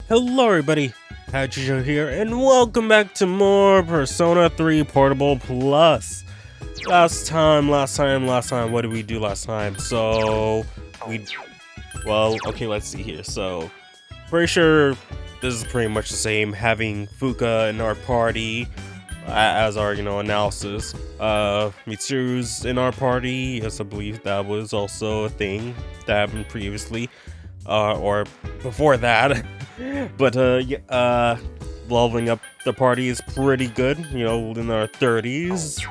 Hello everybody, Hachijo here, and welcome back to more Persona 3 Portable Plus. Last time, what did we do last time? Okay, let's see here. So, pretty sure this is pretty much the same, having Fuka in our party as our, analysis. Mitsuru's in our party, yes, I believe that was also a thing that happened previously, or before that. But leveling up the party is pretty good, in our 30s.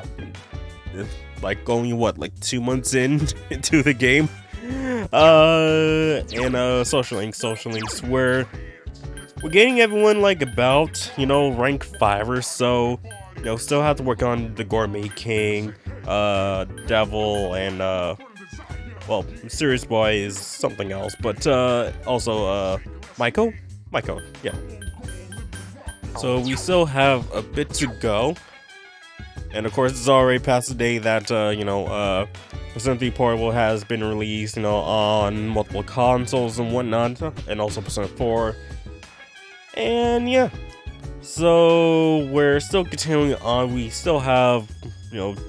Like only like 2 months into the game. And social links where we're getting everyone like about, rank 5 or so. Still have to work on the Gourmet King, Devil, and well, Mysterious Boy is something else, but also Maiko, yeah. So we still have a bit to go, and of course it's already past the day that Persona 3 Portable has been released, on multiple consoles and whatnot, and also Persona 4. And yeah, so we're still continuing on. We still have,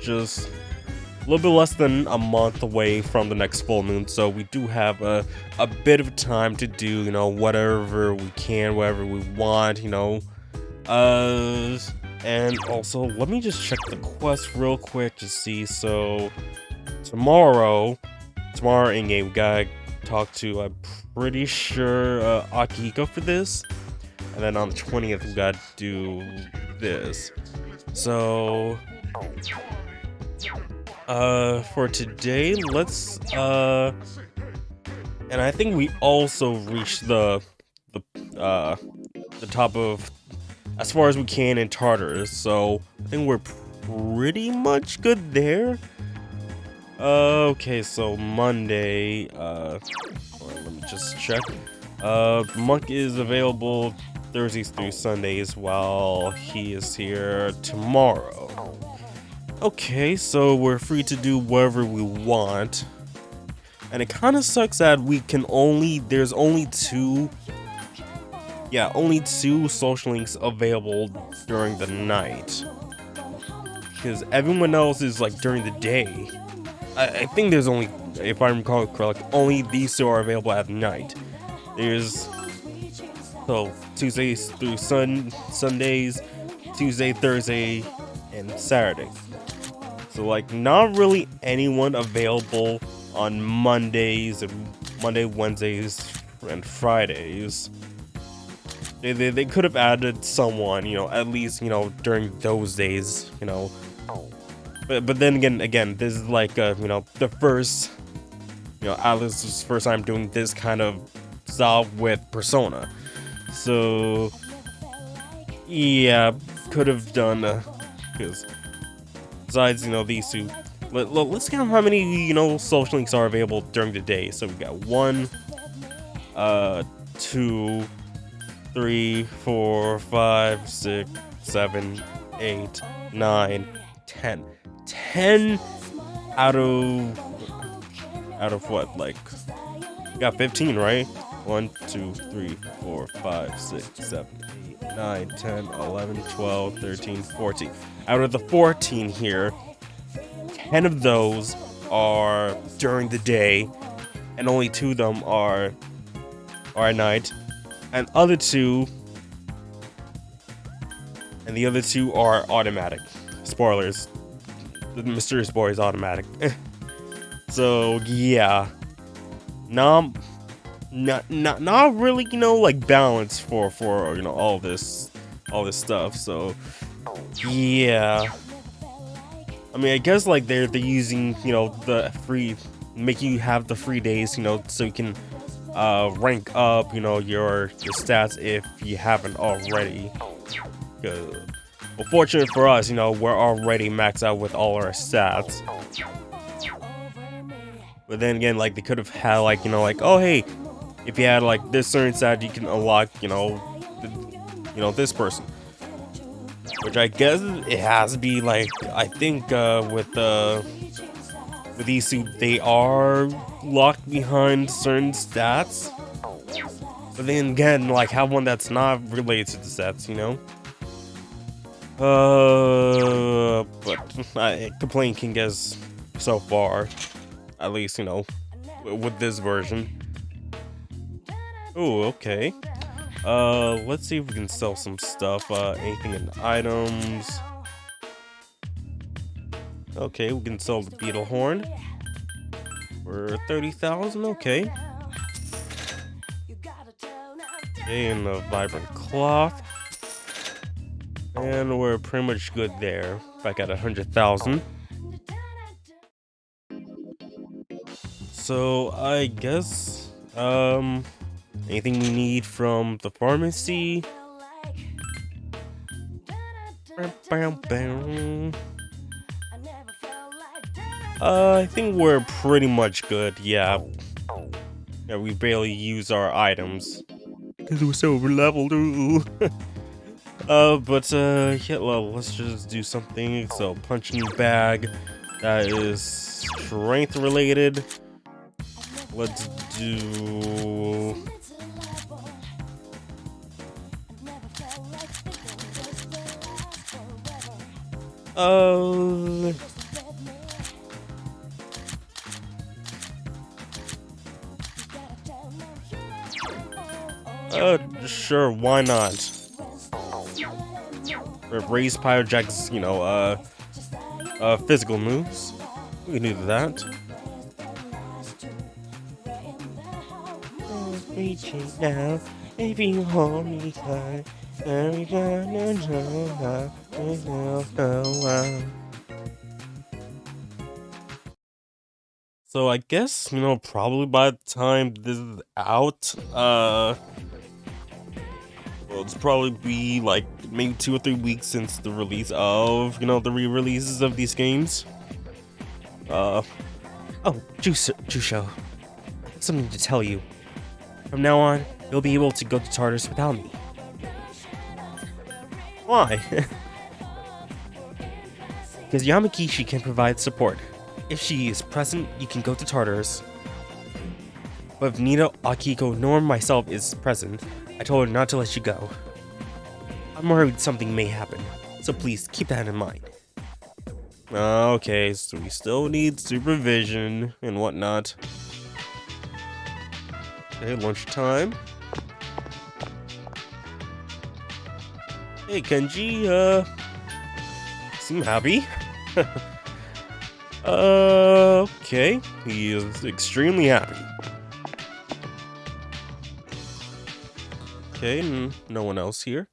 just a little bit less than a month away from the next full moon, so we do have a bit of time to do, whatever we can, whatever we want, and also, let me just check the quest real quick to see. So, tomorrow in-game, we gotta talk to, I'm pretty sure, Akihiko for this, and then on the 20th, we gotta do this. So, for today, let's, and I think we also reached the top of, as far as we can in Tartarus, so I think we're pretty much good there. Okay, so Monday, let me just check. Monk is available Thursdays through Sundays while he is here tomorrow. Okay, so we're free to do whatever we want. And it kind of sucks that there's only two social links available during the night. Because everyone else is like during the day. I think there's only, if I recall correctly, only these two are available at night. There's, Tuesdays through Sundays, Tuesday, Thursday, and Saturday. So like not really anyone available on Mondays, Wednesdays, and Fridays. They could have added someone, at least, during those days, But then again, this is like, the first, Alice's first time doing this kind of style with Persona. So, yeah, could have done, because besides, these two, let's count how many, social links are available during the day. So we got 1, 2, 3, 4, 5, 6, 7, 8, 9, 10. 10 out of what? Like, we got 15, right? 1, 2, 3, 4, 5, 6, 7, 8, 9, 10, 11, 12, 13, 14. Out of the 14 here, 10 of those are during the day, and only 2 of them are at night. And the other two are automatic. Spoilers. The Mysterious Boy is automatic. So yeah. Not really, like balance for all this stuff. So yeah. I mean, I guess like they're using, the free, making you have the free days, so you can rank up, your stats if you haven't already. Well, fortunate for us, we're already maxed out with all our stats. But then again, like they could have had like, oh hey, if you had like this certain stat, you can unlock, this person. Which I guess it has to be like, I think with these two, they are locked behind certain stats. but then again, like, have one that's not related to the sets, you know? But complaint can guess so far, at least, you know, with this version. Oh, okay. Let's see if we can sell some stuff. Anything in items. Okay, we can sell the beetle horn for 30,000. Okay. Okay, and the vibrant cloth. And we're pretty much good there. Back at 100,000. So I guess anything we need from the pharmacy. I think we're pretty much good. Yeah, we barely use our items because we're so over-leveled. Yeah, well, let's just do something. So, punching bag, that is strength related. Let's do... Sure, why not? Raise Pyrojack's, you know, physical moves. We can do that. Reaching now, if you hold me tight, every time you know how. So I guess, you know, probably by the time this is out, well, it's probably be like maybe 2 or 3 weeks since the release of, you know, the re-releases of these games. Oh, Jusho, I have something to tell you. From now on, you'll be able to go to Tartarus without me. Why? Because Yamakishi can provide support. If she is present, you can go to Tartarus. But if neither Akiko nor myself is present, I told her not to let you go. I'm worried something may happen, so please keep that in mind. Okay, so we still need supervision and whatnot. Okay, lunchtime. Hey, Kenji, seem happy. Okay, he is extremely happy. Okay, no one else here.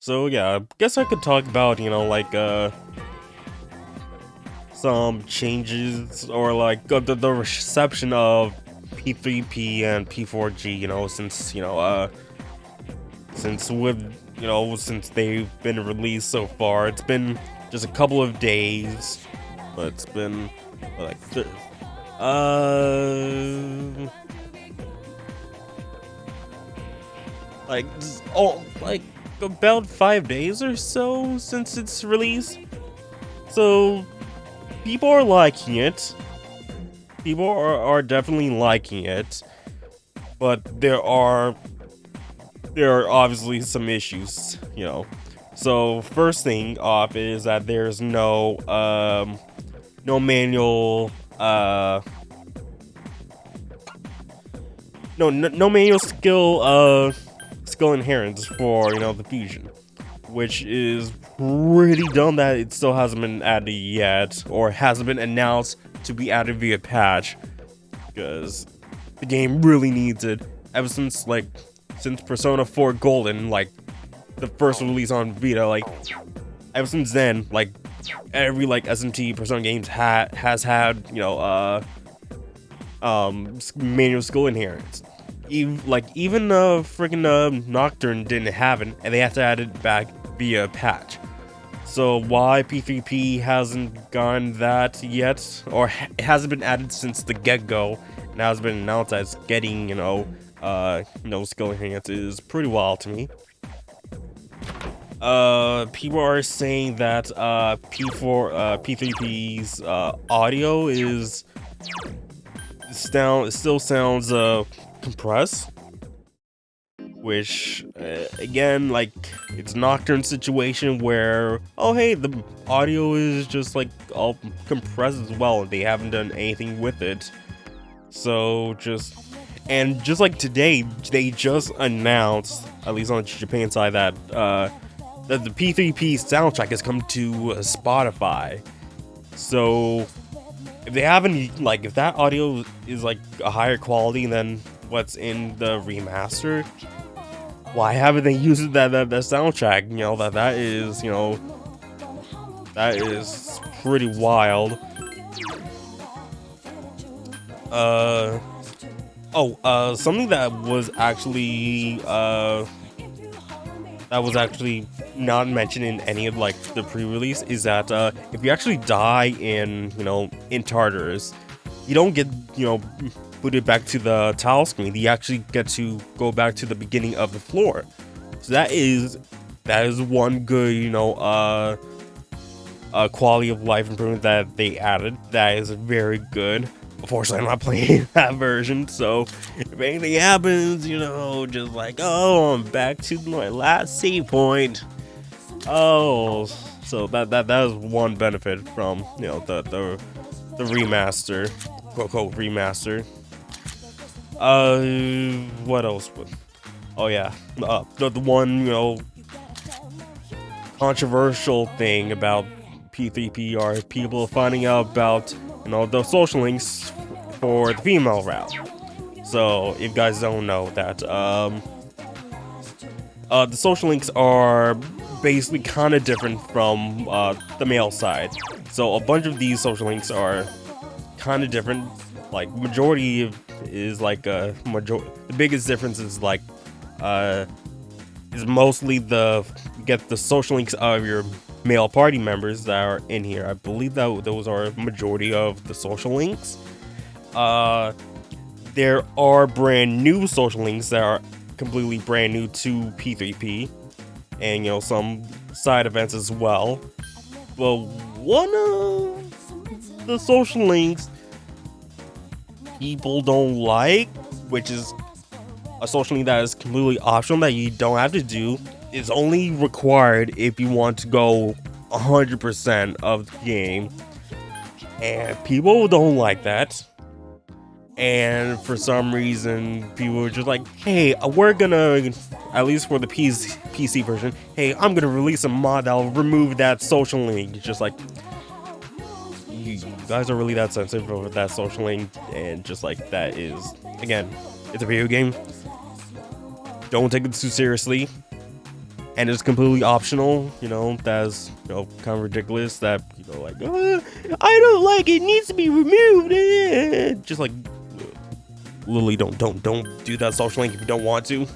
So yeah, I guess I could talk about, you know, like, some changes or like the reception of P3P and P4G, you know, since, you know, since they've been released so far. It's been just a couple of days, but it's been like like about 5 days or so since its release. So people are liking it. People are definitely liking it, but there are obviously some issues, you know. So first thing off is that there's no manual no manual skill inheritance for, you know, the fusion, which is pretty dumb that it still hasn't been added yet, or hasn't been announced to be added via patch, because the game really needs it. Ever since Persona 4 Golden, like the first release on Vita, like ever since then, like every like SMT Persona games has had, you know, manual skill inheritance. Even freaking Nocturne didn't have it, and they have to add it back via patch. So why P3P hasn't gotten that yet, or it hasn't been added since the get-go, and has been announced as getting, you know, skill enhance, is pretty wild to me. People are saying that P3P's audio still sounds compressed. which again, like, it's a Nocturne situation where, oh hey, the audio is just like all compressed as well, and they haven't done anything with it. So just like today, they just announced, at least on the Japan side, that that the P3P soundtrack has come to Spotify. So if they haven't, like, if that audio is like a higher quality than what's in the remaster, why haven't they used that soundtrack? You know, that is, you know, that is pretty wild. Something that was actually not mentioned in any of like the pre-release is that if you actually die in, you know, in Tartarus, you don't get, you know, booted back to the tile screen. You actually get to go back to the beginning of the floor. So that is one good, you know, quality of life improvement that they added. That is very good. Unfortunately, I'm not playing that version, so if anything happens, you know, just like, oh, I'm back to my last save point. Oh, so that is one benefit from, you know, the remaster, quote unquote remaster. What else? Oh yeah, the one, you know, controversial thing about P3P are people finding out about, you know, the social links for the female route. So if you guys don't know that, the social links are basically kind of different from the male side. So a bunch of these social links are kind of different. Like majority is like the biggest difference is like is mostly get the social links of your male party members that are in here. I believe that those are majority of the social links. There are brand new social links that are completely brand new to P3P, and, you know, some side events as well. Well, one of the social links people don't like, which is a social link that is completely optional that you don't have to do, is only required if you want to go 100% of the game, and people don't like that. And for some reason, people are just like, hey, we're gonna, at least for the PC version, hey, I'm gonna release a mod that'll remove that social link. It's just like, you guys are really that sensitive over that social link, and just like, that is, again, it's a video game. Don't take it too seriously. And it's completely optional, you know, that's, you know, kind of ridiculous that people are like, I don't like it, it needs to be removed. Just like, Lily, don't do that social link if you don't want to.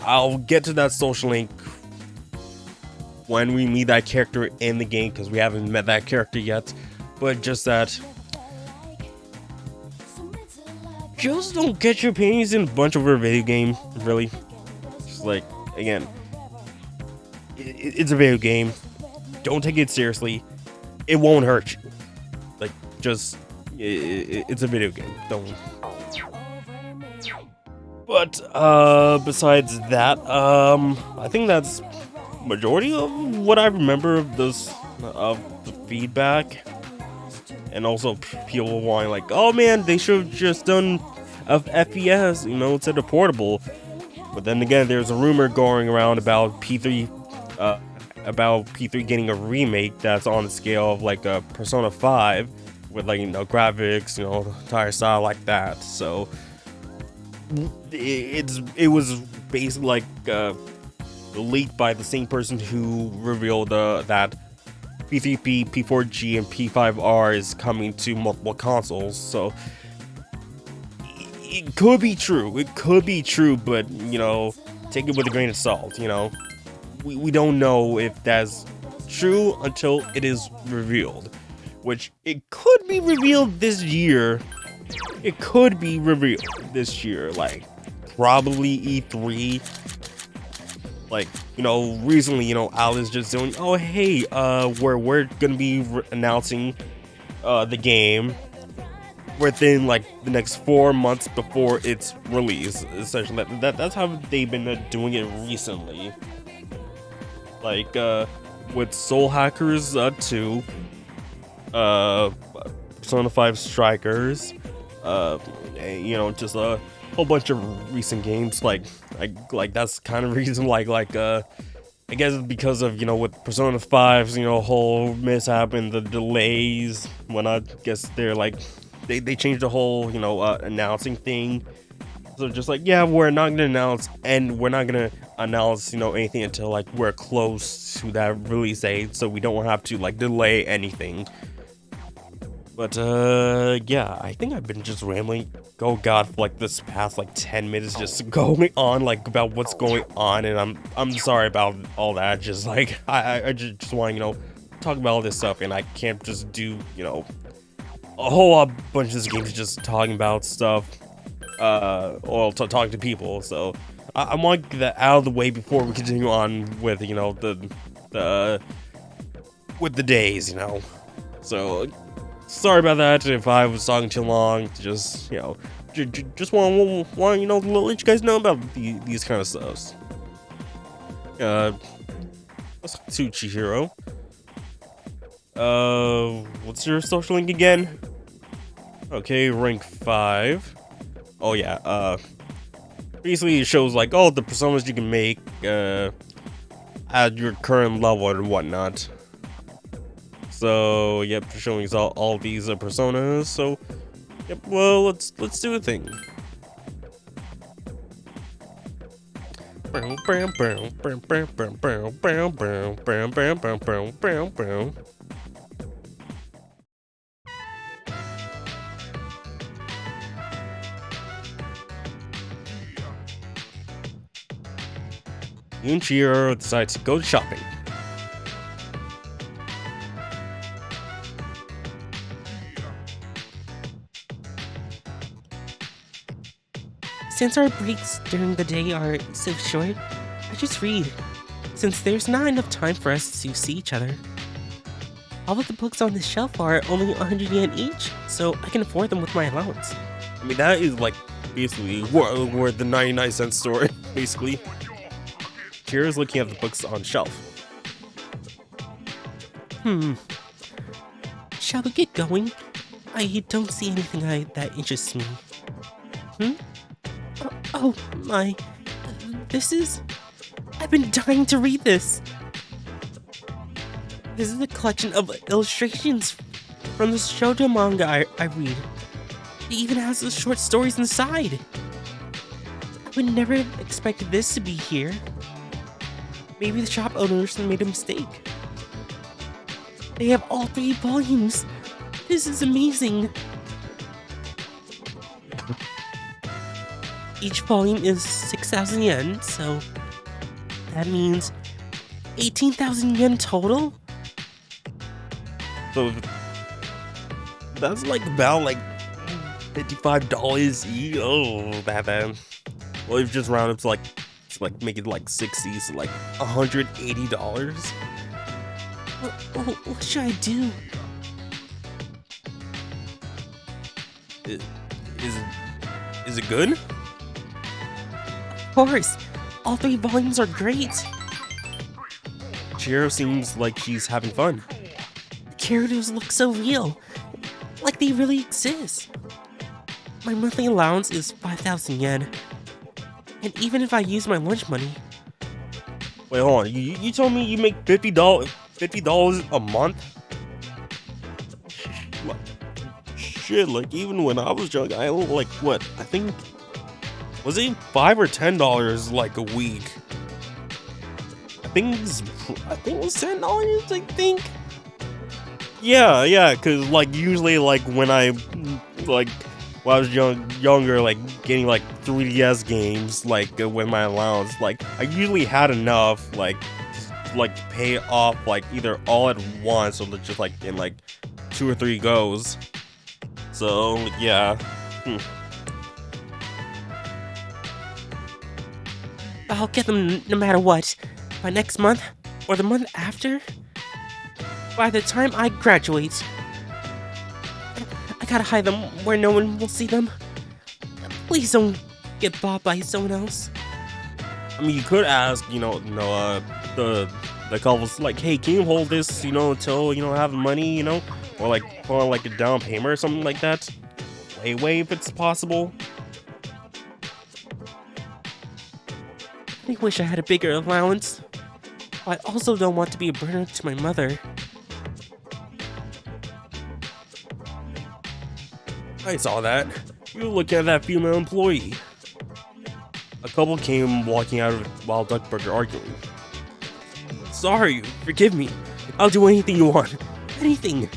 I'll get to that social link when we meet that character in the game, because we haven't met that character yet. But just that, just don't get your opinions in a bunch over a video game, really. Just like, again, it's a video game. Don't take it seriously. It won't hurt you. Like, just, it's a video game. Don't. But besides that, I think that's majority of what I remember of this, of the feedback. And also people wanting like, oh man, they should have just done a FPS, you know, instead of portable. But then again, there's a rumor going around about P3 getting a remake that's on the scale of like a Persona 5 with, like, you know, graphics, you know, entire style like that. So it was basically like leaked by the same person who revealed that P3P, P4G, and P5R is coming to multiple consoles. So it could be true. It could be true, but, you know, take it with a grain of salt. You know, we don't know if that's true until it is revealed, which it could be revealed this year. It could be revealed this year, like probably E3. Like, you know, recently, you know, Alice just doing, oh hey, we're gonna be announcing the game, within like the next 4 months before its release. Essentially, that's how they've been doing it recently. Like with Soul Hackers 2, Persona 5 Strikers, just a whole bunch of recent games. Like that's kind of reason I guess it's because of, with Persona 5's, whole mishap and the delays. When I guess they're like, they changed the whole, announcing thing. So just like, yeah, we're not gonna announce, and we're not gonna announce, anything until like we're close to that release date, so we don't have to like delay anything. But yeah, I think I've been just rambling. Oh god, for like this past like 10 minutes just going on like about what's going on, and I'm sorry about all that. Just like I just want to talk about all this stuff, and I can't just do a whole bunch of this games just talking about stuff or talking to people. So I want to get that out of the way before we continue on with the with the days. So sorry about that if I was talking too long. Just just want let you guys know about these kind of stuffs. Let's talk to Chihiro. What's your social link again? Okay, rank 5. Oh yeah, basically it shows like all the personas you can make at your current level and whatnot. So yep, showing all these personas. So yep, well let's do a thing. Yunchiro decides to go shopping. Since our breaks during the day are so short, I just read, since there's not enough time for us to see each other. All of the books on the shelf are only 100 yen each, so I can afford them with my allowance. I mean, that is like basically worth the 99-cent store, basically. Chihiro's looking at the books on shelf. Shall we get going? I don't see anything that interests me. Oh my, this is... I've been dying to read this. This is a collection of illustrations from the shoujo manga I read. It even has the short stories inside. I would never expect this to be here. Maybe the shop owners made a mistake. They have all 3 volumes. This is amazing. Each volume is 6,000 yen, so that means 18,000 yen total? So that's like about like $55 each. Oh, that bad. Well, if just round up to like make it like 60, so like $180. What should I do? Is it good? Of course, all 3 volumes are great. Chihiro seems like she's having fun. The characters look so real, like they really exist. My monthly allowance is 5,000 yen, and even if I use my lunch money... Wait, hold on. You told me you make $50 a month? Shit, like even when I was young, I like what? I think was it $5 or $10 like a week? I think it was $10. I think. Yeah, cause like usually like when I was younger, like getting like 3DS games like with my allowance, like I usually had enough like to pay off like either all at once or just like in like 2 or 3 goes. So yeah. I'll get them no matter what. By next month, or the month after. By the time I graduate. I gotta hide them where no one will see them. Please don't get bought by someone else. I mean, you could ask, the couples, like, hey, can you hold this, until, I have money, or like, put on, like, a down payment or something like that. Layaway if it's possible. I wish I had a bigger allowance. I also don't want to be a burden to my mother. I saw that. You look at that female employee. A couple came walking out of Wild Duck Burger arguing. Sorry, forgive me. I'll do anything you want. Anything.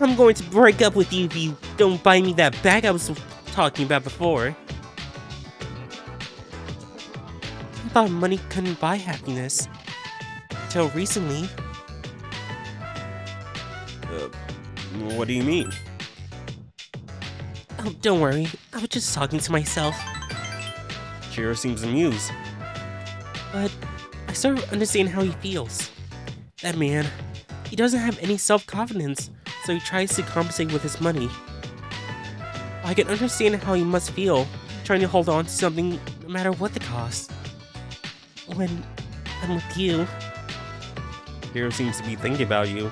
I'm going to break up with you if you don't buy me that bag I was talking about before. I thought money couldn't buy happiness. Until recently. What do you mean? Oh, don't worry. I was just talking to myself. Chiro seems amused. But I sort of understand how he feels. That man, he doesn't have any self-confidence, so he tries to compensate with his money. I can understand how he must feel, trying to hold on to something no matter what the cost. When I'm with you... Chiro seems to be thinking about you.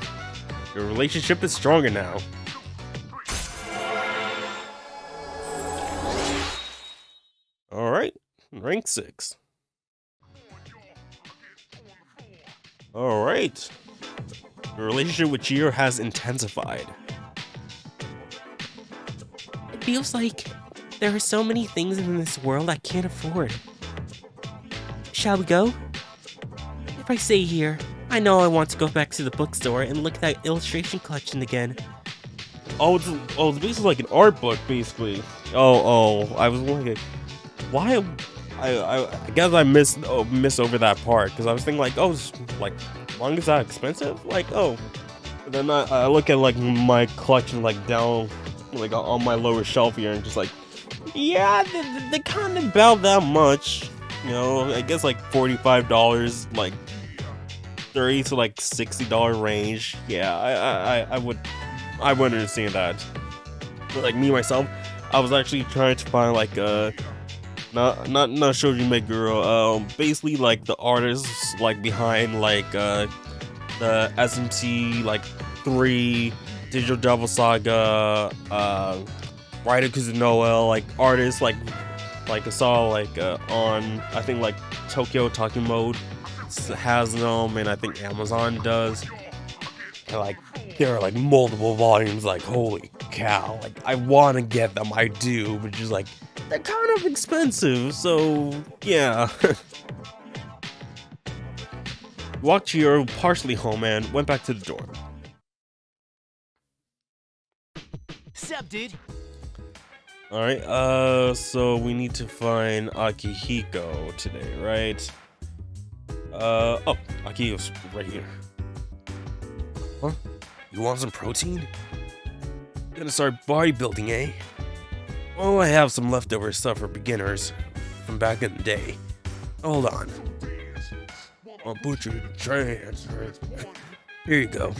Your relationship is stronger now. Alright, rank 6. Alright. Your relationship with Chiro has intensified. It feels like there are so many things in this world I can't afford. Shall we go? If I stay here, I know I want to go back to the bookstore and look at that illustration collection again. Oh, it's basically like an art book, basically. I was wondering, why? I guess I missed over that part because I was thinking like, long is that expensive? Like, oh. And then I look at like my collection like down, like on my lower shelf here, and just like, yeah, they kind of about that much. I guess like $45, like $30 to like $60 range. Yeah, I would understand that. But like me myself, I was actually trying to find like not Shoujo Meguro, basically like the artists like behind like the SMT like 3 Digital Devil Saga, Raiden Noel, like artists like I saw like on I think like Tokyo Talking Mode has them, and I think Amazon does. And like there are like multiple volumes. Like holy cow! Like I want to get them, I do, but just like they're kind of expensive. So yeah. Walked Chiro partially home and went back to the dorm. Sup, dude? Alright, so we need to find Akihiko today, right? Akihiko's right here. Huh? You want some protein? Gonna start bodybuilding, eh? Well, I have some leftover stuff for beginners from back in the day. Hold on. I'll put you in a trance. Here you go.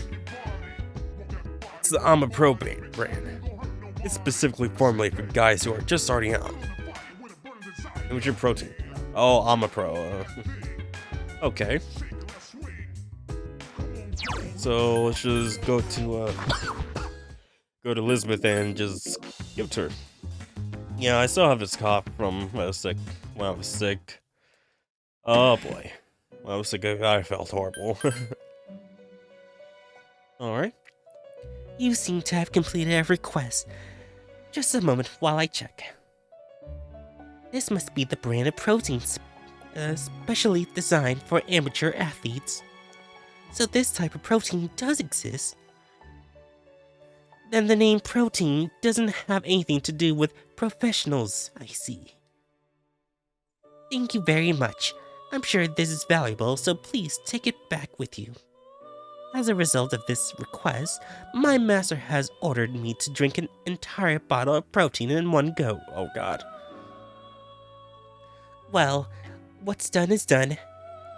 It's the Amapropane brand. It's specifically formulated for guys who are just starting out. And what's your protein? Oh, I'm a pro. Okay. So let's just go to Elizabeth and just give it to her. Yeah, I still have this cough from when I was sick. Oh boy. When I was sick, I felt horrible. Alright. You seem to have completed every quest. Just a moment while I check. This must be the brand of proteins, specially designed for amateur athletes. So this type of protein does exist. Then the name protein doesn't have anything to do with professionals, I see. Thank you very much. I'm sure this is valuable, so please take it back with you. As a result of this request, my master has ordered me to drink an entire bottle of protein in one go. Oh god. Well, what's done is done,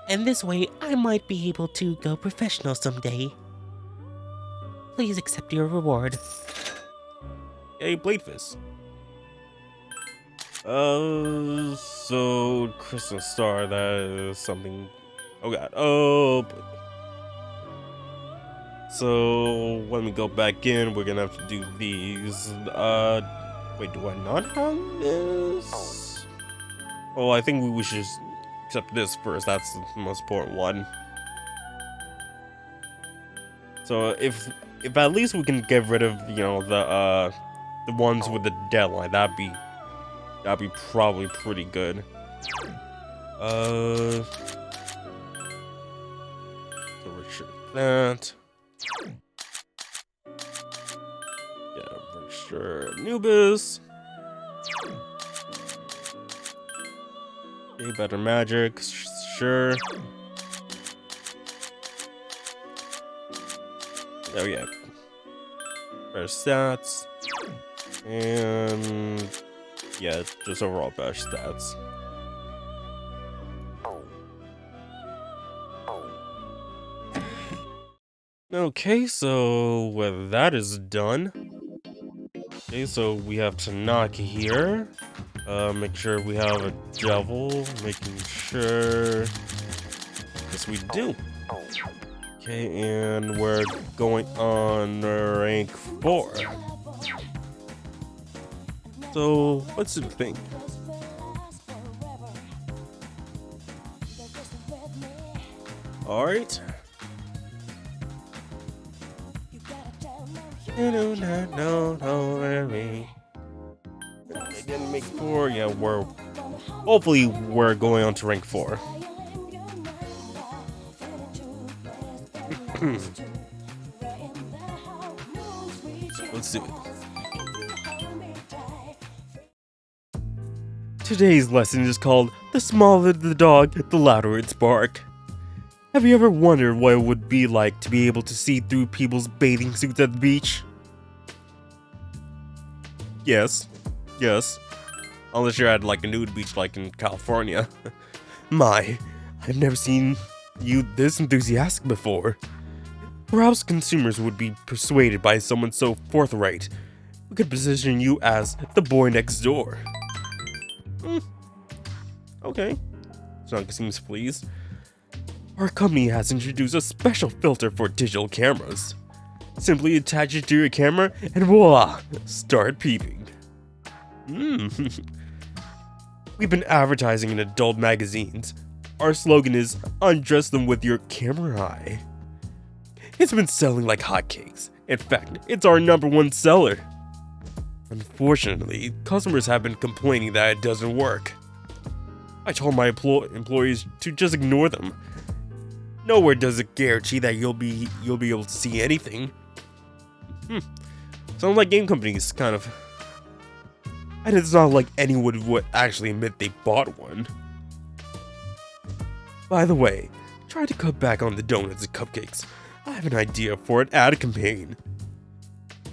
and this way I might be able to go professional someday. Please accept your reward. Hey, Blade Fist. So Crystal Star, that is something. Oh god. Oh. So when we go back in, we're gonna have to do these. Wait, do I not have this? Oh, I think we should just accept this first. That's the most important one. So if at least we can get rid of, you know, the ones with the deadline, that'd be probably pretty good. So restrict that. Yeah, register Anubis. Okay, better magic, sure. Oh yeah. Better stats. And yeah, just overall better stats. Okay, so when that is done. Okay, so we have Tanaka here. Make sure we have a devil, making sure. Yes, we do. Okay, and we're going on rank 4. So, what's the thing? Alright. Again, make 4. Yeah, hopefully we're going on to rank 4. Let's do it. Today's lesson is called "The smaller the dog, the louder its bark." Have you ever wondered what it would be like to be able to see through people's bathing suits at the beach? Yes. Unless you're at like a nude beach like in California. My, I've never seen you this enthusiastic before. Perhaps consumers would be persuaded by someone so forthright. We could position you as the boy next door. Okay. Tanaka seems pleased. Our company has introduced a special filter for digital cameras. Simply attach it to your camera and voila! Start peeping. We've been advertising in adult magazines. Our slogan is "Undress them with your camera eye." It's been selling like hotcakes. In fact, it's our #1 seller. Unfortunately, customers have been complaining that it doesn't work. I told my employees to just ignore them. Nowhere does it guarantee that you'll be able to see anything. Sounds like game companies, kind of. And it's not like anyone would actually admit they bought one. By the way, try to cut back on the donuts and cupcakes. I have an idea for an ad campaign.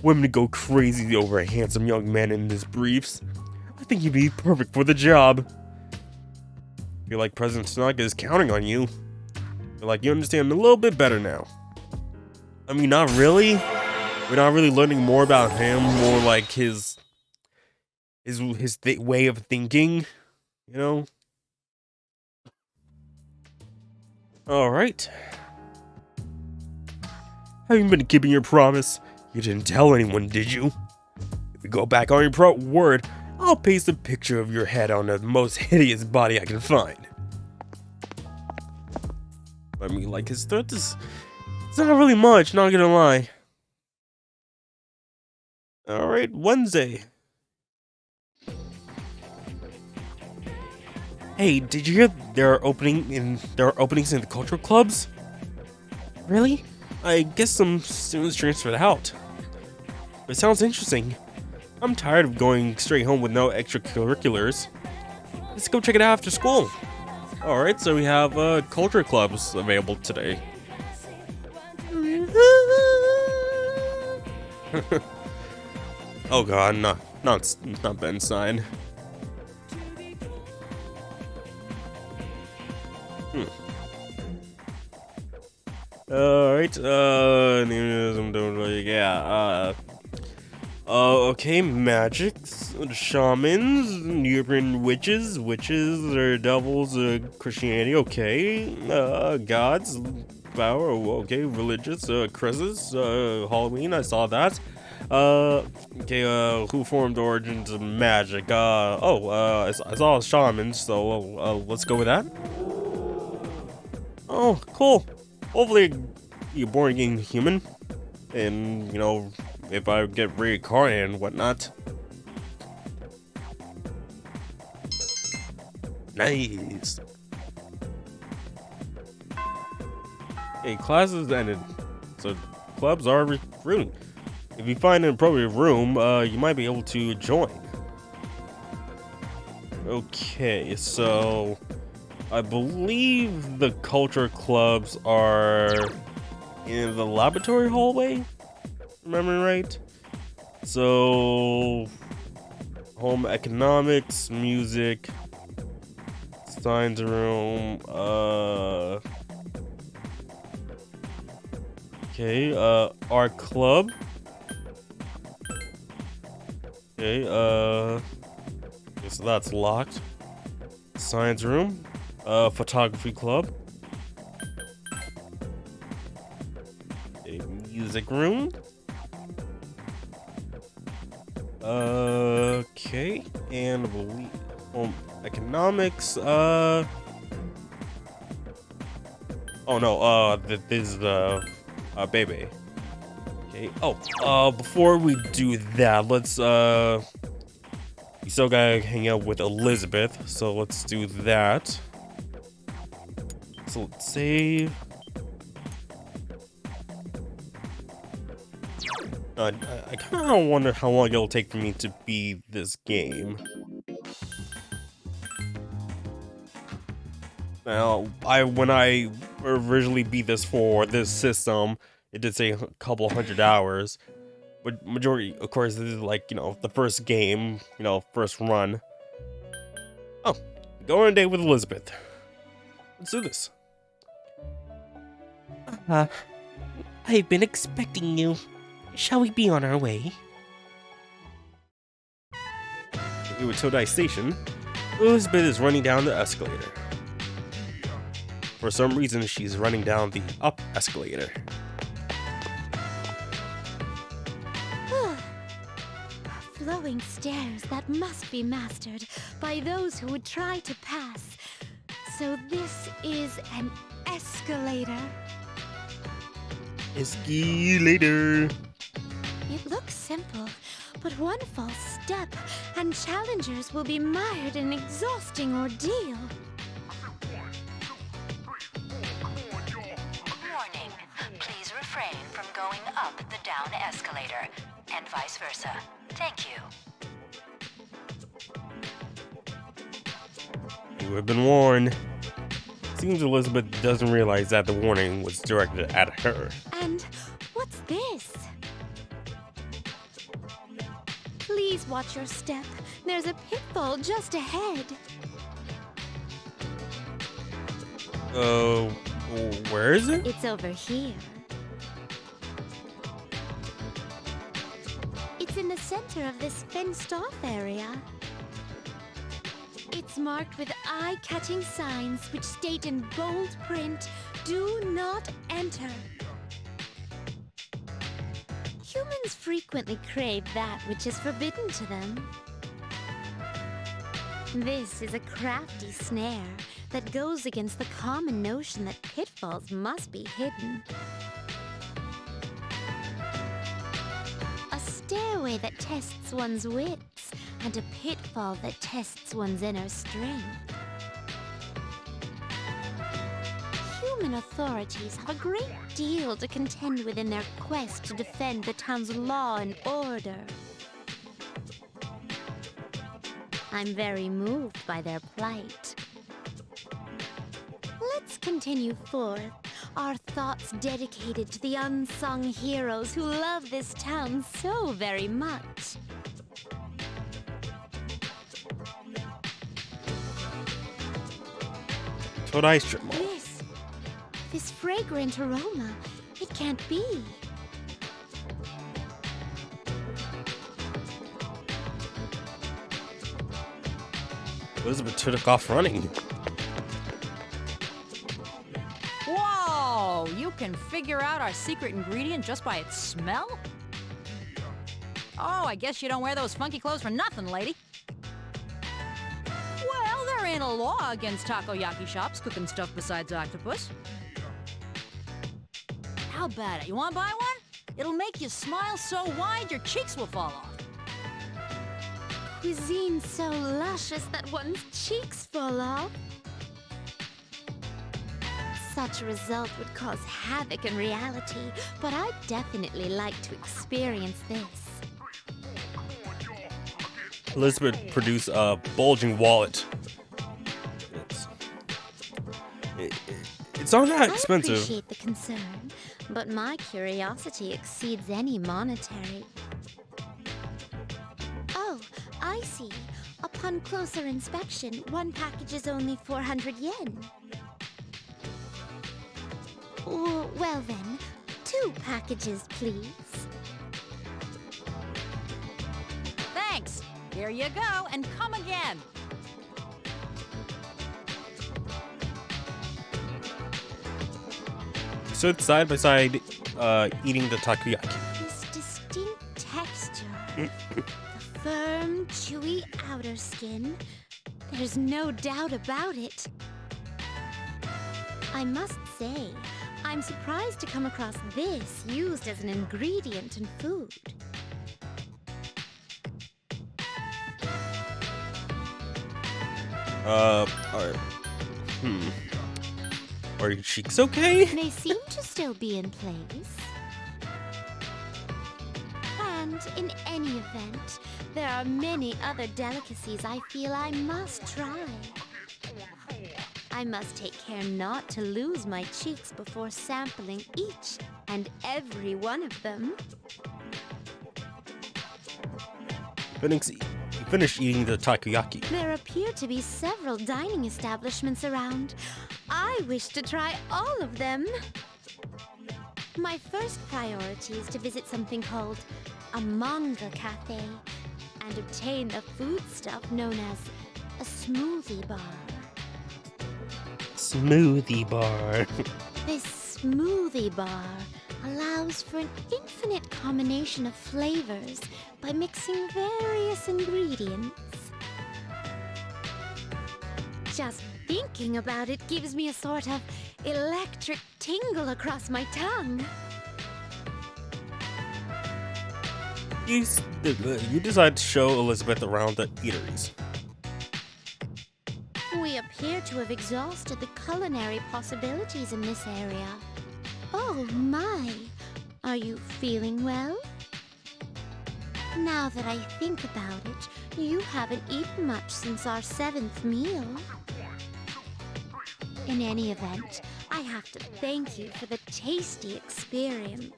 Women go crazy over a handsome young man in his briefs. I think you'd be perfect for the job. I feel like President Tanaka is counting on you. I feel like you understand him a little bit better now. I mean, not really. We're not really learning more about him, more like his way of thinking, you know? Alright. Have you been keeping your promise? You didn't tell anyone, did you? If you go back on your word, I'll paste a picture of your head on the most hideous body I can find. I mean, like, his threat is... It's not really much, not gonna lie. Alright, Wednesday. Hey, did you hear there are openings in the cultural clubs? Really? I guess some students transferred out. It sounds interesting. I'm tired of going straight home with no extracurriculars. Let's go check it out after school. Alright, so we have culture clubs available today. Oh god, not Ben's sign. Alright, yeah, okay, magics, shamans, European witches or devils, Christianity, okay, gods, power, okay, religious, Christmas, Halloween, I saw that. Okay, who formed the origins of magic? I saw shamans, so, let's go with that. Oh, cool. Hopefully, you're born again human, and, you know, if I get reincarnated and whatnot. Nice. Okay, classes ended, so clubs are recruiting. If you find an appropriate room, you might be able to join. Okay, so I believe the culture clubs are in the laboratory hallway. Remember right? So home economics, music, science room, okay, art club. Okay, so that's locked. Science room, photography club. A music room. Okay, and I believe home economics. Oh no, this is the baby. Okay. Oh, before we do that, let's we still gotta hang out with Elizabeth, so let's do that. So let's save. I kind of wonder how long it'll take for me to beat this game. Now, when I originally beat this for this system, it did say a couple hundred hours. But majority, of course, this is like, you know, the first game, you know, first run. Oh, go on a date with Elizabeth. Let's do this. I've been expecting you. Shall we be on our way? We were Todai Station. Elizabeth is running down the escalator. For some reason, she's running down the up escalator. Flowing stairs that must be mastered by those who would try to pass. So this is an escalator. Escalator. It looks simple, but one false step and challengers will be mired in an exhausting ordeal. Warning, please refrain from going up the down escalator, and vice versa. Thank you. You have been warned. Seems Elizabeth doesn't realize that the warning was directed at her. And what's this? Please watch your step. There's a pitfall just ahead. Where is it? It's over here. It's in the center of this fenced-off area. It's marked with eye-catching signs which state in bold print, "Do not enter." Humans frequently crave that which is forbidden to them. This is a crafty snare that goes against the common notion that pitfalls must be hidden. A stairway that tests one's wits, and a pitfall that tests one's inner strength. Human authorities have a great deal to contend with in their quest to defend the town's law and order. I'm very moved by their plight. Let's continue forth, our thoughts dedicated to the unsung heroes who love this town so very much. Todai Strip Mall. This This fragrant aroma, it can't be. Elizabeth took off running. Whoa! You can figure out our secret ingredient just by its smell? Oh, I guess you don't wear those funky clothes for nothing, lady. Well, there ain't a law against takoyaki shops cooking stuff besides octopus. How about it? You want to buy one? It'll make you smile so wide your cheeks will fall off. Cuisine so luscious that one's cheeks fall off. Such a result would cause havoc in reality, but I'd definitely like to experience this. Elizabeth produced a bulging wallet. It's not that I expensive. appreciate the concern, but my curiosity exceeds any monetary. Oh, I see. Upon closer inspection, one package is only 400 yen. Well then, 2 packages, please. Thanks. Here you go, and come again. Stood side by side, eating the takoyaki. This distinct texture, the firm, chewy outer skin, there's no doubt about it. I must say, I'm surprised to come across this used as an ingredient in food. Are your cheeks okay? They seem to still be in place. And in any event, there are many other delicacies I feel I must try. I must take care not to lose my cheeks before sampling each and every one of them. You finished eating the takoyaki. There appear to be several dining establishments around. I wish to try all of them. My first priority is to visit something called a manga cafe and obtain the foodstuff known as a smoothie bar. Smoothie bar. This smoothie bar allows for an infinite combination of flavors by mixing various ingredients. Just thinking about it gives me a sort of electric tingle across my tongue. You decide to show Elizabeth around the eateries. We appear to have exhausted the culinary possibilities in this area. Oh my! Are you feeling well? Now that I think about it, you haven't eaten much since our 7th meal. In any event, I have to thank you for the tasty experience.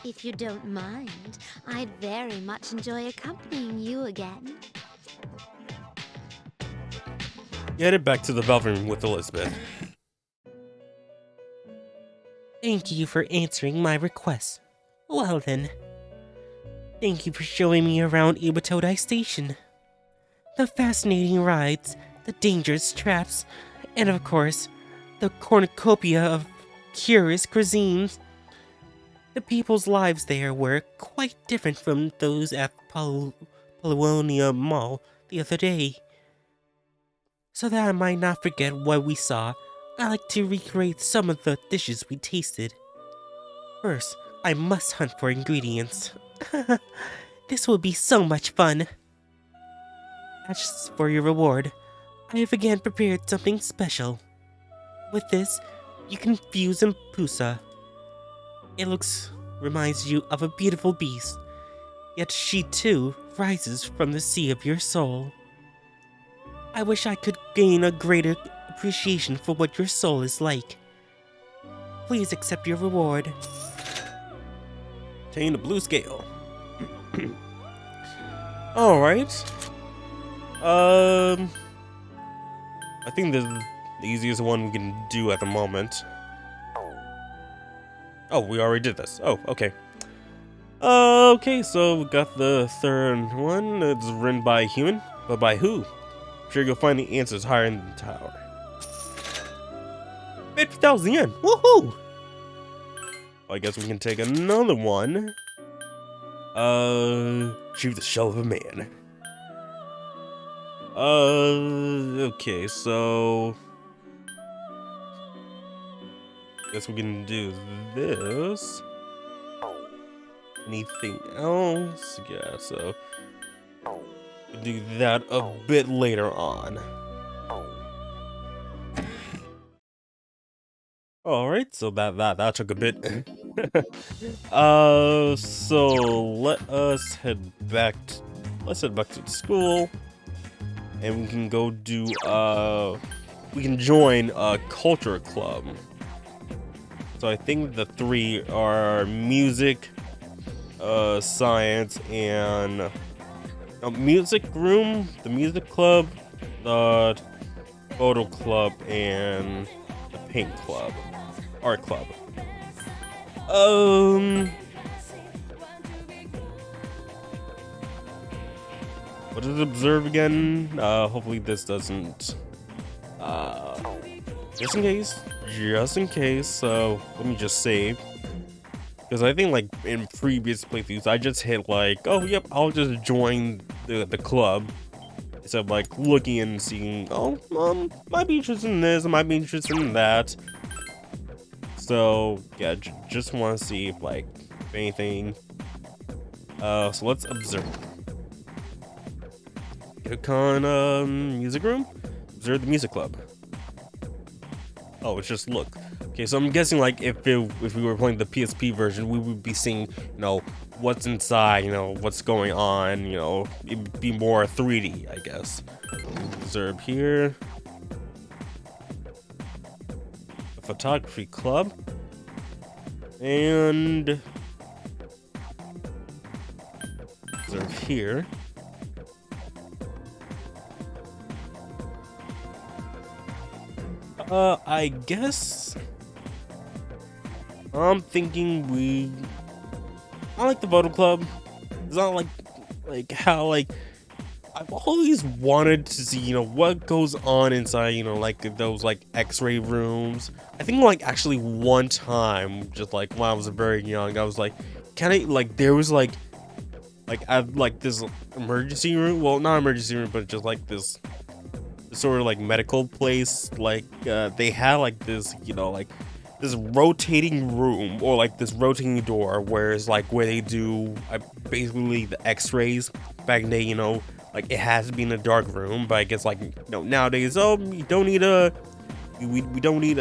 If you don't mind, I'd very much enjoy accompanying you again. You headed back to the Velvet Room with Elizabeth. Thank you for answering my request. Well then. Thank you for showing me around Iwatodai Station. The fascinating rides, the dangerous traps, and of course, the cornucopia of curious cuisines. The people's lives there were quite different from those at Paulownia Mall the other day. So that I might not forget what we saw, I like to recreate some of the dishes we tasted. First, I must hunt for ingredients. This will be so much fun. As for your reward, I have again prepared something special. With this, you can fuse in Pusa. It reminds you of a beautiful beast, yet she too rises from the sea of your soul. I wish I could gain a greater appreciation for what your soul is like. Please accept your reward. Obtain the blue scale. Alright. I think The easiest one we can do at the moment. Oh, we already did this. Oh, okay. Okay, so we got the third one. It's written by a human, but by who? I'm sure you'll find the answers higher in the tower. 50,000 yen! Woohoo! I guess we can take another one. Shoot the shell of a man. Okay, so guess we can do this. Anything else? Yeah, so we'll do that a bit later on. Alright, so that took a bit. So let's head back to school, and we can go do we can join a culture club. So I think the three are music, science, and music room, the music club, the photo club, and the paint club, art club. What does it observe again? Hopefully this doesn't, just in case, so let me just save. Because I think, like, in previous playthroughs, I just hit, like, oh, yep, I'll just join the club. Instead of, like, looking and seeing, oh, might be interested in this, I might be interested in that. So, yeah, just want to see if, like, if anything. So let's observe. Click on, music room. Observe the music club. Oh, it's just look. Okay, so I'm guessing, like, if we were playing the PSP version, we would be seeing, what's inside, what's going on, it'd be more 3D, I guess. Observe here. A photography club. And observe here. I guess I'm thinking I like the photo club. It's not like how, like, I've always wanted to see, what goes on inside, like those, like, X-ray rooms. I think, like, actually one time, just like when I was very young, I was like, there was like this emergency room. Well, not emergency room, but just like this sort of like medical place. Like, they had like this, like this rotating room, or like this rotating door, where it's like where they do basically the X-rays. Back in the day, like, it has to be in a dark room, but I guess, like, nowadays, we don't need we don't need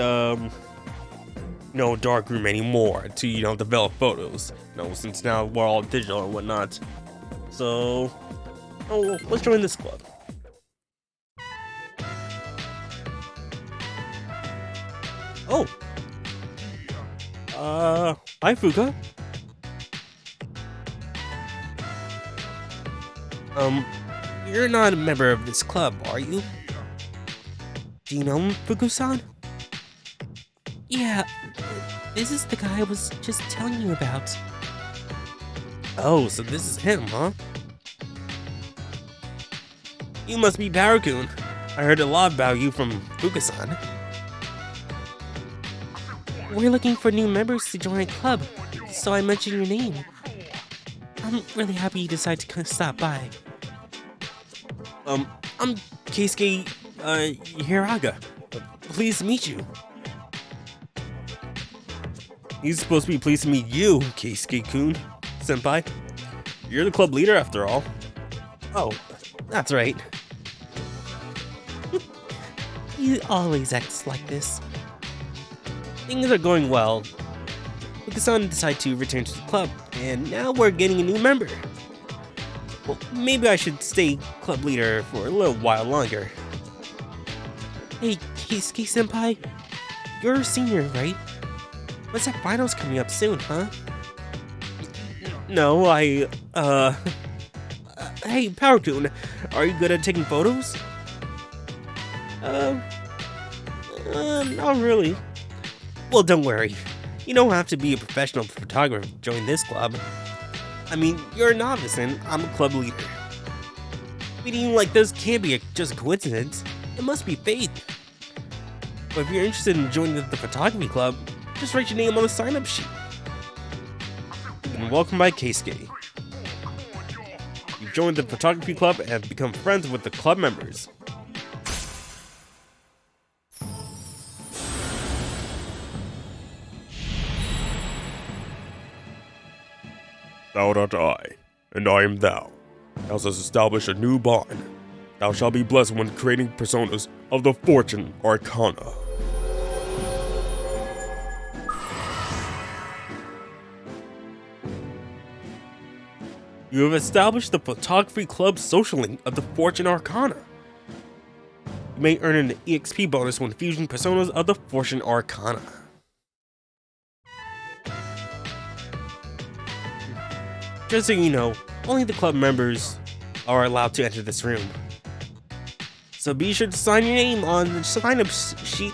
no dark room anymore to develop photos, since now we're all digital and whatnot. So let's join this club. Oh, hi Fuka. You're not a member of this club, are you? Do you know Fuku-san? Yeah, this is the guy I was just telling you about. Oh, so this is him, huh? You must be Barakun. I heard a lot about you from Fuku-san. We're looking for new members to join a club, so I mentioned your name. I'm really happy you decided to stop by. I'm Keisuke, Hiraga. Pleased to meet you. He's supposed to be pleased to meet you, Keisuke-kun, senpai. You're the club leader after all. Oh, that's right. He always acts like this. Things are going well. Fuku-san decided to return to the club, and now we're getting a new member. Well, maybe I should stay club leader for a little while longer. Hey, Keisuke senpai, you're a senior, right? What's that finals coming up soon, huh? No, hey, Power-kun, are you good at taking photos? Not really. Well, don't worry. You don't have to be a professional photographer to join this club. I mean, you're a novice and I'm a club leader. Meeting like this can't be just a coincidence. It must be fate. But if you're interested in joining the photography club, just write your name on the sign-up sheet. And welcome by Keisuke. You've joined the photography club and have become friends with the club members. Thou art I, and I am thou. Thou hast established a new bond. Thou shalt be blessed when creating personas of the Fortune Arcana. You have established the photography club's social link of the Fortune Arcana. You may earn an EXP bonus when fusing personas of the Fortune Arcana. Just so you know, only the club members are allowed to enter this room. So be sure to sign your name on the sign-up sheet.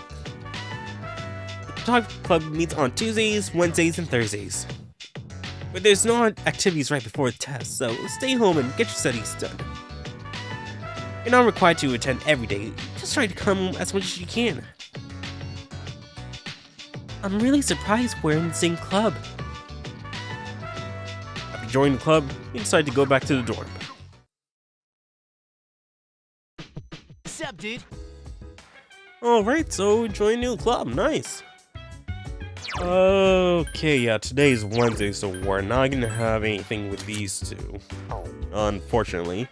The photography club meets on Tuesdays, Wednesdays, and Thursdays. But there's no activities right before the test, so stay home and get your studies done. You're not required to attend every day, just try to come as much as you can. I'm really surprised we're in the same club. After joining the club, you decide to go back to the dorm. Sup, dude? Alright, so join a new club, nice. Okay, yeah, today's Wednesday, so we're not gonna have anything with these two, unfortunately.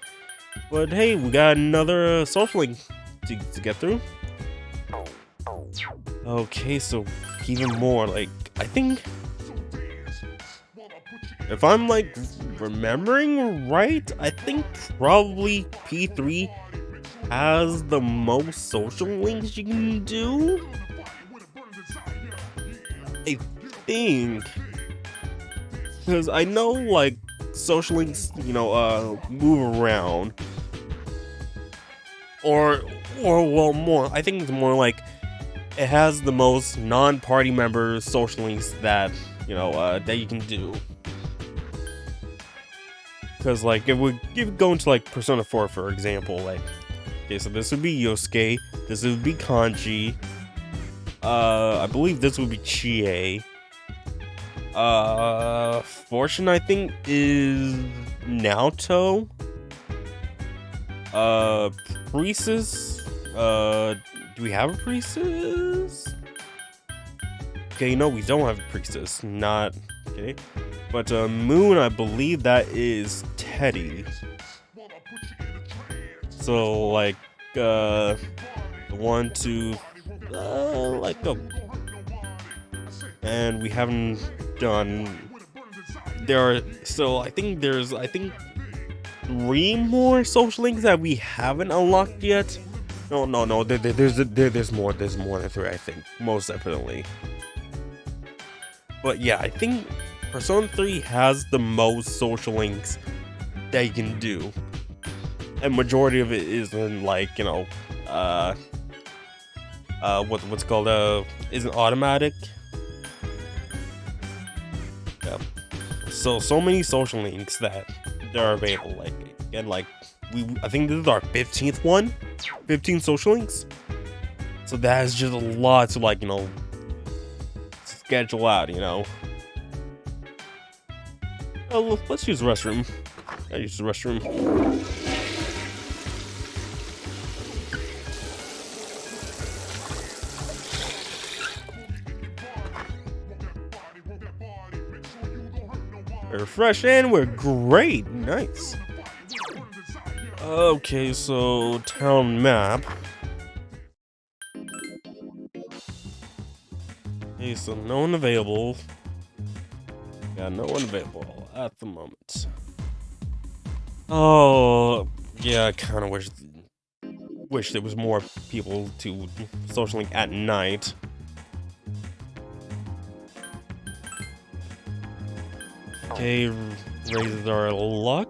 But hey, we got another social link to get through. Okay, so even more, like, I think, if I'm like remembering right, I think probably P3 has the most social links you can do. I think, because I know like social links, move around, or well, more. I think it's more like it has the most non-party member social links that that you can do. Because like if we go into like Persona 4 for example, like okay, so this would be Yosuke, this would be Kanji. I believe this would be Chie. Fortune, I think, is Naoto. Priestess. Do we have a priestess? Okay, no, we don't have a priestess. Not okay. But Moon, I believe that is Teddy. So like 1, 2. And we haven't done. There are still. I think there's 3 more social links that we haven't unlocked yet. No. There's more. There's more than 3. I think most definitely. But yeah, I think Persona 3 has the most social links that you can do, and majority of it is in like what's called isn't automatic. Yeah. So many social links that they're available. Like again, like I think this is our 15th one, 15 social links. So that is just a lot to like schedule out. Oh, let's use the restroom. I use the restroom. Refresh and we're great. Nice. Okay, so town map. Okay, so no one available. Yeah, no one available at the moment. Oh, yeah, I kind of wish there was more people to social link at night. Okay, raises our luck.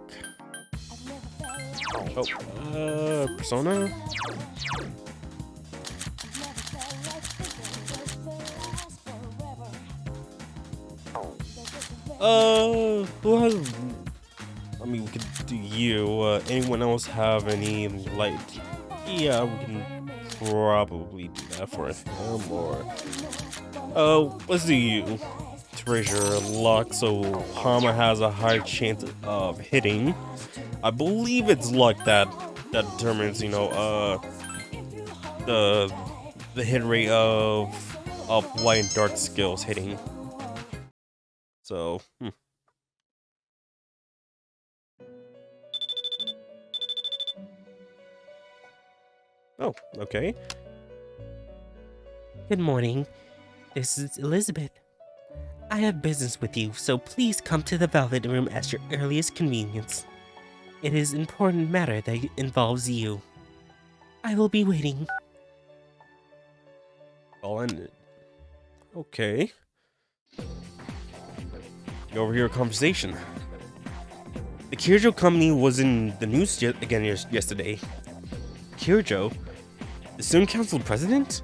Oh, Persona. Who has... I mean, we could do you. Anyone else have any light? Yeah, we can probably do that for him, or... let's do you. To raise your luck, so Hama has a higher chance of hitting. I believe it's luck that determines, you know, the hit rate of light and dark skills hitting. So, Oh, okay. Good morning. This is Elizabeth. I have business with you, so please come to the Velvet Room at your earliest convenience. It is an important matter that involves you. I will be waiting. All ended. Okay. You overhear a conversation. The Kirjo company was in the news again yesterday. Kirjo? The student council president?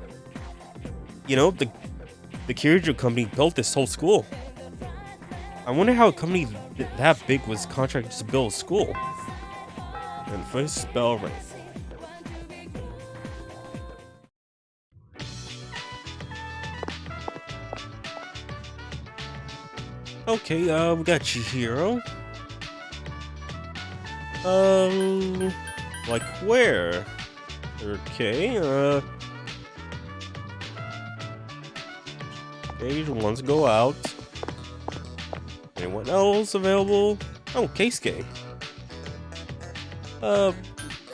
You know, the Kirjo company built this whole school. I wonder how a company that big was contracted to build a school. And first spell right. Okay, we got Chihiro. Like where? Okay, okay, wants to go out. Anyone else available? Oh, Keisuke.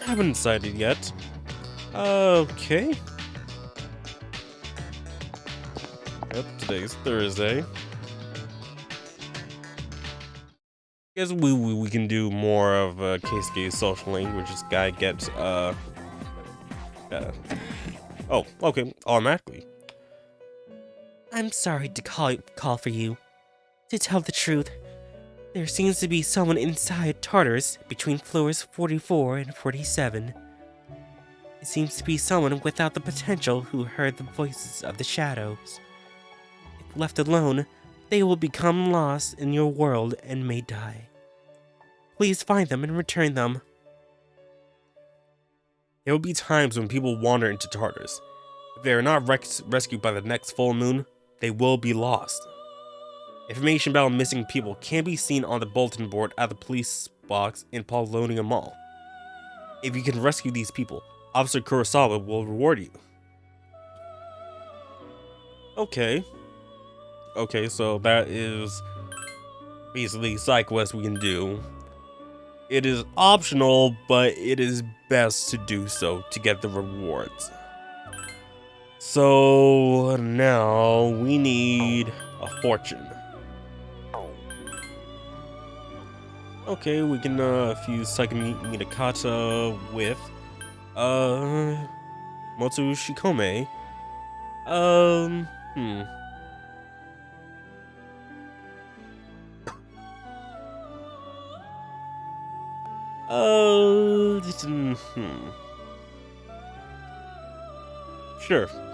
Haven't decided yet. Okay. Yep, today's Thursday. Guess we can do more of Keisuke's social language. This guy gets oh, okay, automatically. I'm sorry to call for you. To tell the truth, there seems to be someone inside Tartarus between floors 44 and 47. It seems to be someone without the potential who heard the voices of the shadows. If left alone, they will become lost in your world and may die. Please find them and return them. There will be times when people wander into Tartarus. If they are not rescued by the next full moon, they will be lost. Information about missing people can be seen on the bulletin board at the police box in Paulownia Mall. If you can rescue these people, Officer Kurosawa will reward you. Okay. Okay, so that is basically side quest we can do. It is optional, but it is best to do so to get the rewards. So now we need a fortune. Okay, we can fuse Psychic Mitakata with Motsu Shikome.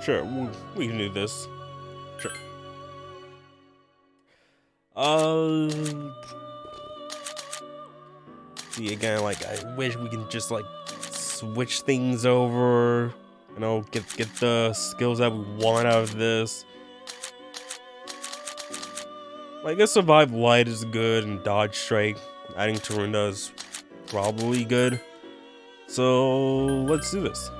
Sure, we can do this. Sure. See again, like I wish we can just like switch things over. You know, get the skills that we want out of this. Like, I guess Survive Light is good and Dodge Strike. Adding Tarunda is probably good. So let's do this.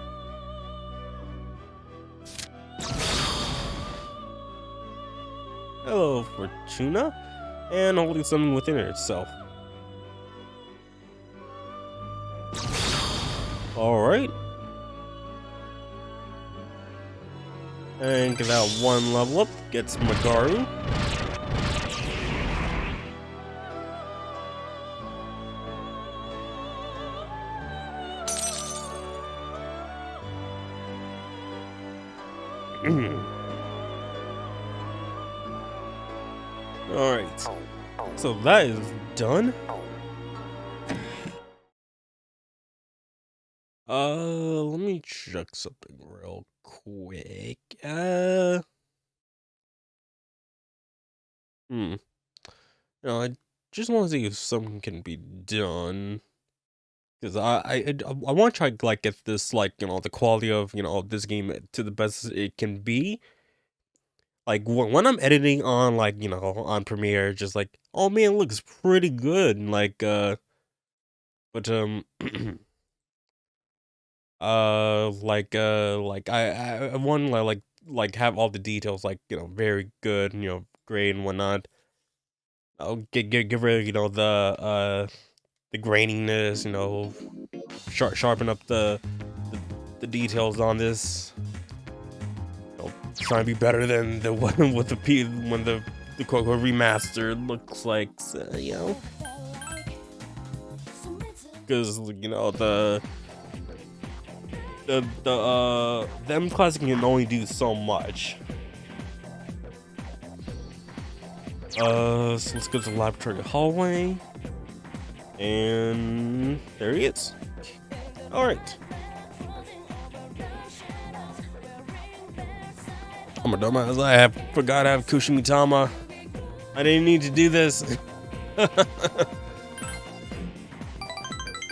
Hello, Fortuna, and holding something within itself. Alright. And get that one level up, gets Magaru. Alright. So that is done. Let me check something real quick. I just want to see if something can be done. Because I want to try like get this like the quality of this game to the best it can be. Like when I'm editing on like on Premiere, just like oh man, it looks pretty good. And, like but like I want to like have all the details like very good great and whatnot. I'll get rid of the graininess, sharpen up the details on this. It's trying to be better than the one with when the quote unquote remastered looks like, because the them classic can only do so much. So let's go to the laboratory hallway, and there he is. All right. I'm a dumbass. I forgot I have Kushimitama. I didn't need to do this.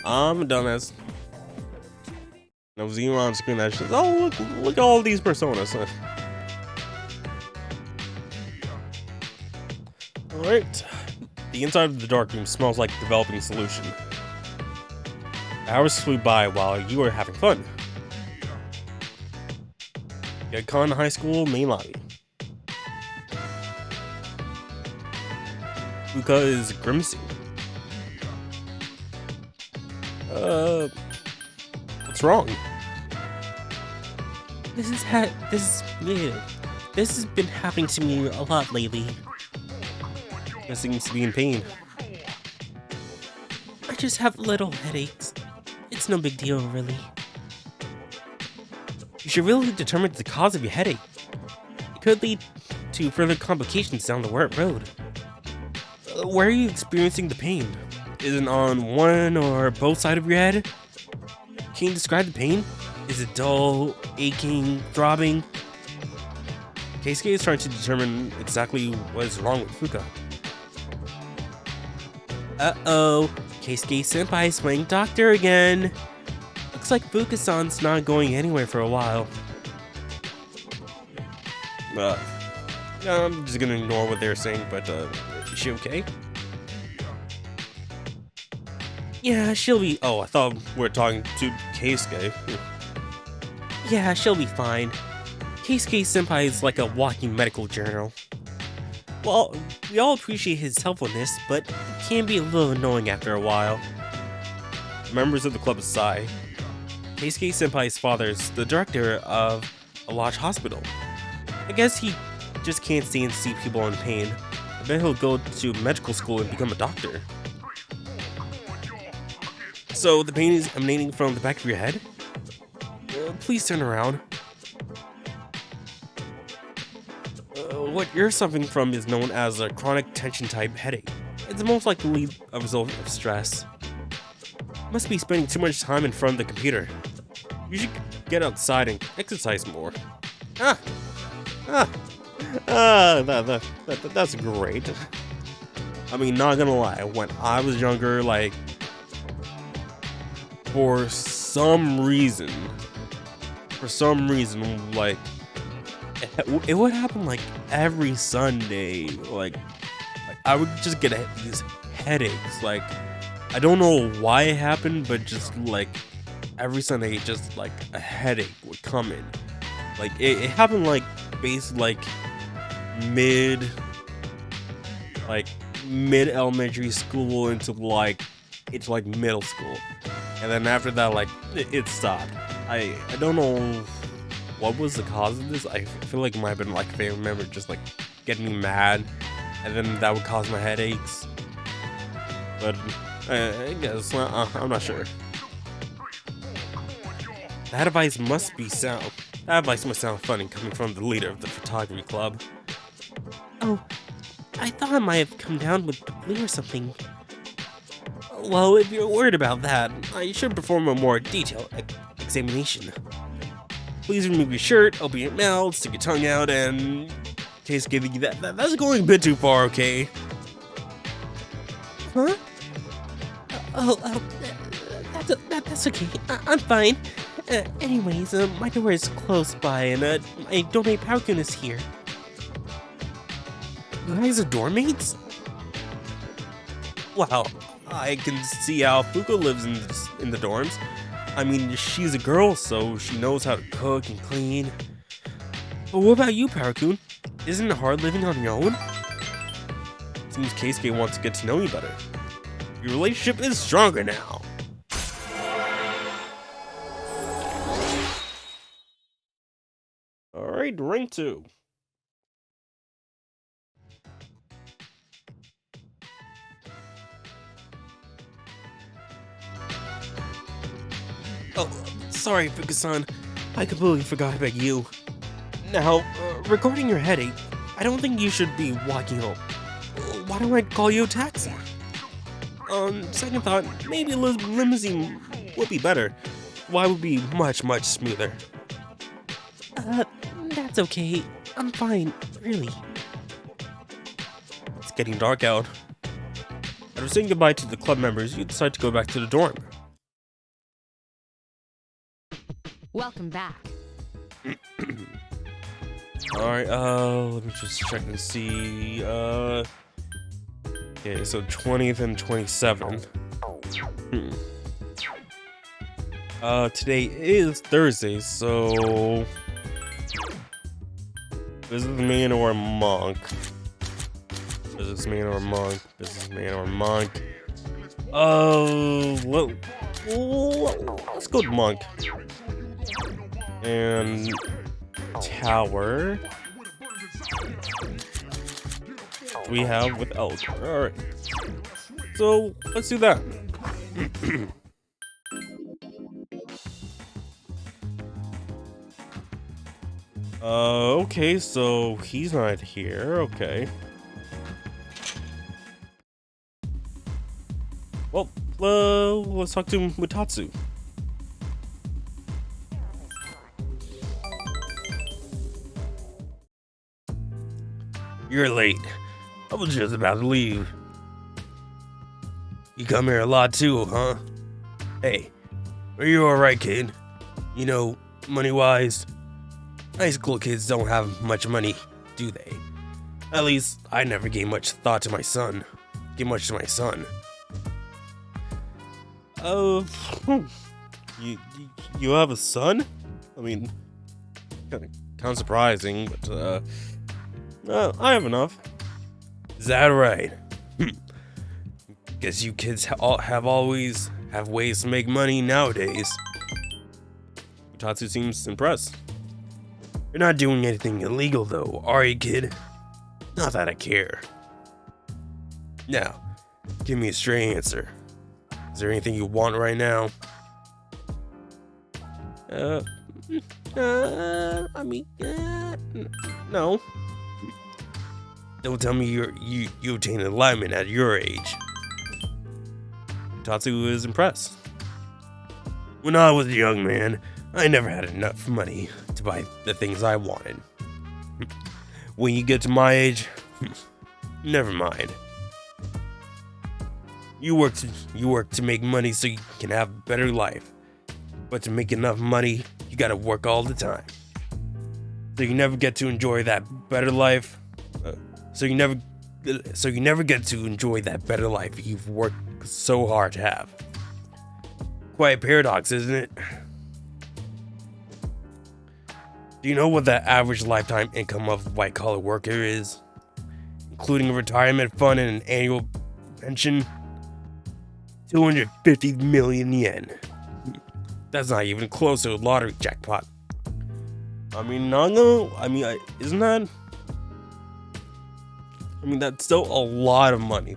I'm a dumbass. I was even on screen that shit. Oh, look at all these personas. Alright. The inside of the dark room smells like developing solution. Hours flew by while you were having fun. Gekon High School main lobby. Fuka is grimacing. What's wrong? This has been happening to me a lot lately. It seems to be in pain. I just have little headaches. It's no big deal, really. You should really determine the cause of your headache. It could lead to further complications down the road. Where are you experiencing the pain? Is it on one or both sides of your head? Can you describe the pain? Is it dull, aching, throbbing? Keisuke is trying to determine exactly what is wrong with Fuka. Uh-oh, Keisuke Senpai is playing doctor again. Looks like Fuka-san's not going anywhere for a while. I'm just gonna ignore what they're saying, but is she okay? Yeah, she'll be... Oh, I thought we were talking to Keisuke. Yeah, she'll be fine. Keisuke Senpai is like a walking medical journal. Well, we all appreciate his helpfulness, but it can be a little annoying after a while. Members of the club sigh. Keisuke Senpai's father is the director of a large hospital. I guess he just can't stand to see people in pain. I bet he'll go to medical school and become a doctor. So the pain is emanating from the back of your head? Please turn around. What you're suffering from is known as a chronic tension type headache. It's most likely a result of stress. You must be spending too much time in front of the computer. You should get outside and exercise more. That's great. I mean, not gonna lie, when I was younger, like, for some reason, like, it would happen like every Sunday. Like I would just get these headaches. Like, I don't know why it happened, but just like every Sunday, just like a headache would come in. Like it happened like basically mid elementary school into middle school, and then after that, like it stopped. I don't know what was the cause of this. I feel like it might have been like a family member just like getting me mad, and then that would cause my headaches. But I guess I'm not sure. That advice must sound funny coming from the leader of the photography club. Oh, I thought I might have come down with the flu or something. Well, if you're worried about that, I should perform a more detailed examination. Please remove your shirt, open your mouth, stick your tongue out, and... Keisuke, that's going a bit too far, okay? Huh? That's okay. I'm fine. Anyways, my door is close by, and my doormate Palkun is here. You guys are doormates? Wow, I can see how Fuko lives in the dorms. I mean, she's a girl, so she knows how to cook and clean. But what about you, Palkun? Isn't it hard living on your own? Seems Keisuke wants to get to know you better. Your relationship is stronger now. Alright, rank 2. Oh, sorry, Fuka-san. I completely forgot about you. Now, regarding your headache, I don't think you should be walking home. Why don't I call you a taxi? On second thought, maybe a limousine would be better. Why would be much smoother? That's okay. I'm fine, really. It's getting dark out. After saying goodbye to the club members, you decide to go back to the dorm. Welcome back. Alright, let me just check and see, okay, so 20th and 27th. Today is Thursday, so... Businessman or monk? Businessman or monk? Businessman or monk? Let's go to monk. And... Tower. We have with Elder. Alright. So, let's do that. Okay, so he's not here. Okay. Well, let's talk to Mutatsu. You're late. I was just about to leave. You come here a lot too, huh? Hey, are you alright, kid? You know, money-wise, high school kids don't have much money, do they? At least, I never gave much thought to my son. You have a son? I mean, kind of surprising, but, I have enough. Is that right? Guess you kids always have ways to make money nowadays. Tatsu seems impressed. You're not doing anything illegal though, are you, kid? Not that I care. Now, give me a straight answer. Is there anything you want right now? No. Don't tell me you obtained enlightenment at your age. Tatsu is impressed. When I was a young man, I never had enough money to buy the things I wanted. When you get to my age, never mind. You work to make money so you can have a better life. But to make enough money, you gotta work all the time. So you never get to enjoy that better life. So you never get to enjoy that better life you've worked so hard to have. Quite a paradox, isn't it? Do you know what the average lifetime income of a white-collar worker is? Including a retirement fund and an annual pension? 250 million yen. That's not even close to a lottery jackpot. I mean, isn't that... I mean, that's still a lot of money.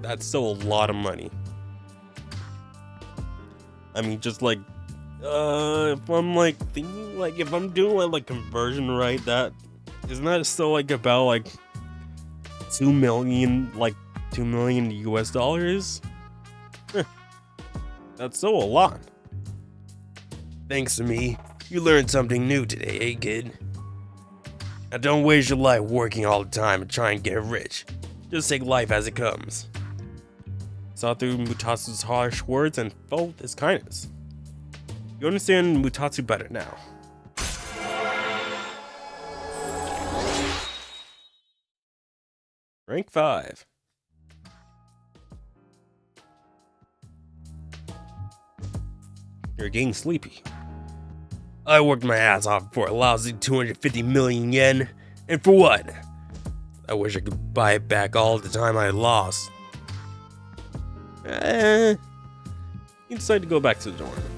I mean, just like, if I'm like thinking, like, if I'm doing like conversion right, that isn't that still like about like 2 million US dollars? That's still a lot. Thanks to me, you learned something new today, eh, kid? Now don't waste your life working all the time and try and get rich. Just take life as it comes. Saw through Mutatsu's harsh words and felt his kindness. You understand Mutatsu better now. Rank 5. You're getting sleepy. I worked my ass off for a lousy 250 million yen, and for what? I wish I could buy it back all the time I lost. You decide to go back to the dorm.